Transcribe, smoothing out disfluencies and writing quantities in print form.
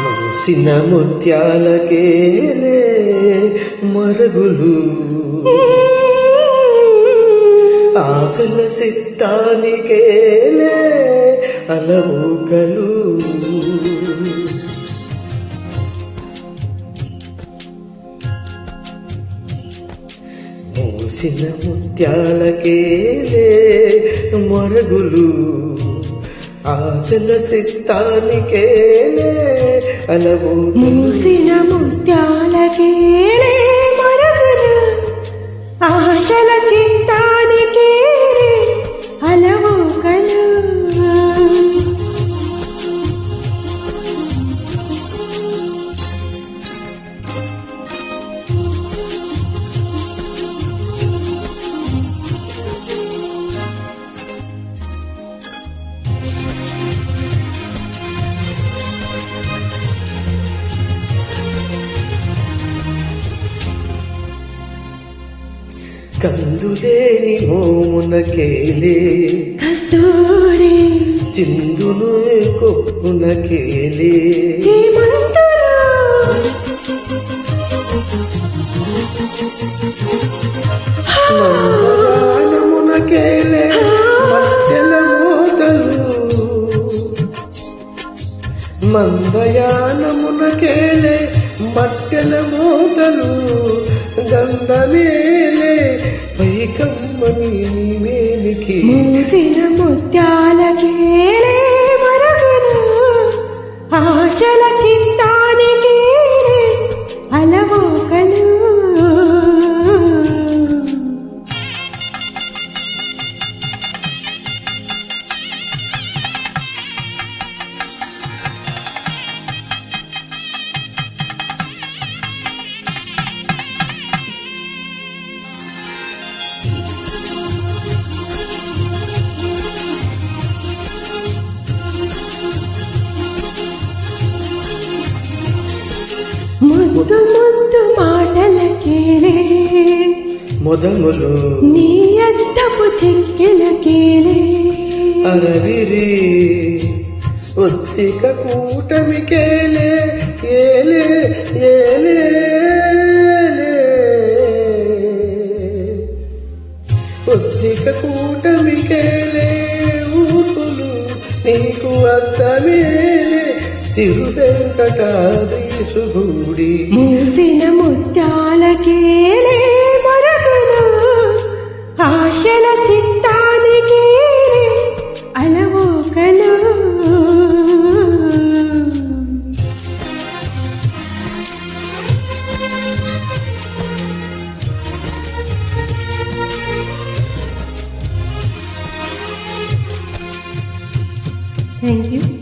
మూసిన ముత్యాలకేలే మరుగులు, ఆశల సిత్తానికేలే అలవోకలు. మూసిన ముత్యాలకేలే మరుగులు, ఆశల సిత్తానికేలే అలవోకలు. మూసిన ముత్యాలకేలే మరుగులు, ఆశల చిత్తానికేలే అలవోకలు. కందులేని మోమునకేలే కస్తూరి, చిందును కొప్పునకేలే శ్రీమంతులు, మందగానమునకేలే మట్టెల మోతలు, మందయానమునకేలే మట్టెల మోతలు. గంధమేలే పైకమ్మని నీవేనికి. మూసిన ముత్యాలకేలే మరుగులు, ఆశల చిత్తానికేలే అలవోకలు. ముద్దు ముద్దు మాటలకేలే మొదములు, నీ అద్దపు చెక్కెలకేలే అరవిరి ఒత్తిక కూటమికేలే ఏలే ఏలే. ఒత్తిక కూటమికేలే ఊపులు నీకు అద్దమేలే తిరువెంకటాద్రీసుగూడి. మూసిన ముత్యాలకేలే మరుగులు, ఆశల చిత్తానికేలే అలవోకలు. Thank you.